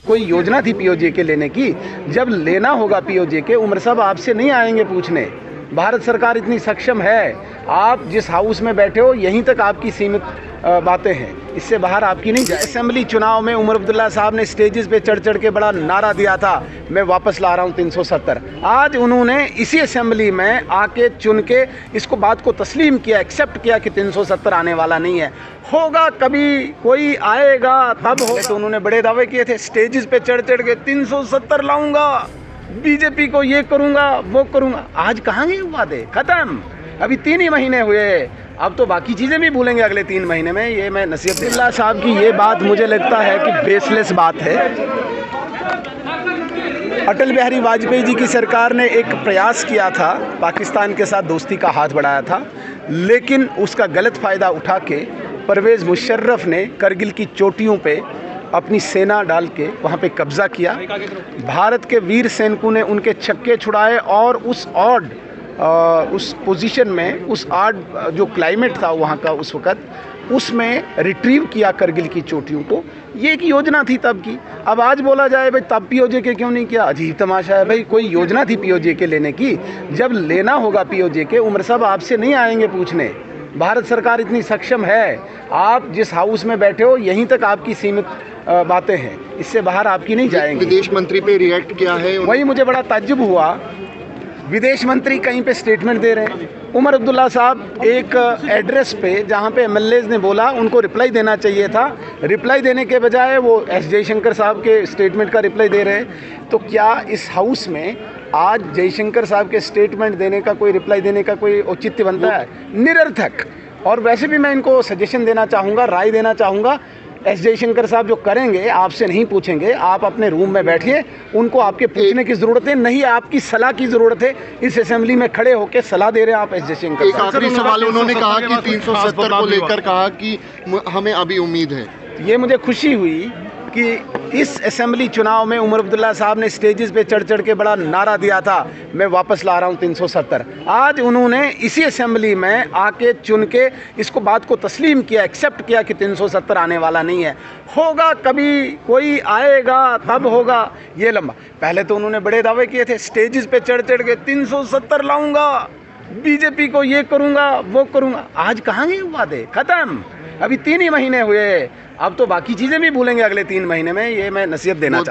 कोई योजना थी पीओजे के लेने की। जब लेना होगा पीओजे के, उमर साहब आपसे नहीं आएंगे पूछने। भारत सरकार इतनी सक्षम है, आप जिस हाउस में बैठे हो यहीं तक आपकी सीमित बातें हैं, इससे बाहर आपकी नहीं जाए। असेंबली चुनाव में उमर अब्दुल्ला साहब ने स्टेजेस पे चढ़ चढ़ के बड़ा नारा दिया था, मैं वापस ला रहा हूँ 370। आज उन्होंने इसी असेंबली में आके चुन के इसको बात को तस्लीम किया, एक्सेप्ट किया कि 370 आने वाला नहीं है। होगा कभी, कोई आएगा तब हो। तो उन्होंने बड़े दावे किए थे, स्टेजेस पे चढ़ चढ़ के 370 लाऊंगा, बीजेपी को ये करूंगा वो करूंगा। आज कहाँ गए वादे? खत्म। अभी 3 ही महीने हुए, अब तो बाकी चीज़ें भी भूलेंगे अगले 3 महीने में। ये मैं नसीहत अब्दुल्ला साहब की ये बात मुझे लगता है कि बेसलेस बात है। अटल बिहारी वाजपेयी जी की सरकार ने एक प्रयास किया था, पाकिस्तान के साथ दोस्ती का हाथ बढ़ाया था, लेकिन उसका गलत फ़ायदा उठा के परवेज़ मुशर्रफ ने करगिल की चोटियों पे अपनी सेना डाल के वहाँ पे कब्ज़ा किया। भारत के वीर सैनिकों ने उनके छक्के छुड़ाए और उस पोजीशन में, उस जो क्लाइमेट था वहाँ का उस वक़्त, उसमें रिट्रीव किया करगिल की चोटियों को। ये एक योजना थी तब की। अब आज बोला जाए भाई तब पीओजे के क्यों नहीं किया? अजीब तमाशा है भाई। कोई योजना थी पीओजे के लेने की। जब लेना होगा पीओजे के, उमर साहब आपसे नहीं आएंगे पूछने। भारत सरकार इतनी सक्षम है, आप जिस हाउस में बैठे हो यहीं तक आपकी सीमित बातें हैं, इससे बाहर आपकी नहीं जाएंगी। विदेश मंत्री पे रिएक्ट किया है, वही मुझे बड़ा ताज्जुब हुआ। विदेश मंत्री कहीं पे स्टेटमेंट दे रहे हैं। उमर अब्दुल्ला साहब एक एड्रेस पे जहाँ पे एमएलएज ने बोला उनको रिप्लाई देना चाहिए था, रिप्लाई देने के बजाय वो एस जयशंकर साहब के स्टेटमेंट का रिप्लाई दे रहे हैं। तो क्या इस हाउस में आज जयशंकर साहब के स्टेटमेंट देने का, कोई रिप्लाई देने का कोई औचित्य बनता है? निरर्थक। और वैसे भी मैं इनको सजेशन देना चाहूँगा, राय देना चाहूँगा, एस जयशंकर साहब जो करेंगे आपसे नहीं पूछेंगे, आप अपने रूम में बैठिए, उनको आपके पूछने की ज़रूरत है नहीं, आपकी सलाह की ज़रूरत है। इस असेंबली में खड़े होकर सलाह दे रहे हैं आप एस जयशंकर। एक आखिरी सवाल, उन्होंने कहा कि 370 को लेकर कहा कि हमें अभी उम्मीद है। ये मुझे खुशी हुई कि इस असेंबली चुनाव में उमर अब्दुल्ला साहब ने स्टेजेस पे चढ़ चढ़ के बड़ा नारा दिया था, मैं वापस ला रहा हूँ 370। आज उन्होंने इसी असेंबली में आके चुन के इसको बात को तस्लीम किया, एक्सेप्ट किया कि 370 आने वाला नहीं है। होगा कभी, कोई आएगा तब होगा। ये लंबा, पहले तो उन्होंने बड़े दावे किए थे, स्टेजेस पे चढ़ चढ़ के 370 लाऊंगा, बीजेपी को ये करूँगा वो करूँगा। आज कहाँ गए वादे? खत्म। अभी 3 ही महीने हुए, अब तो बाकी चीज़ें भी भूलेंगे अगले 3 महीने में। ये मैं नसीहत देना चाहता हूँ।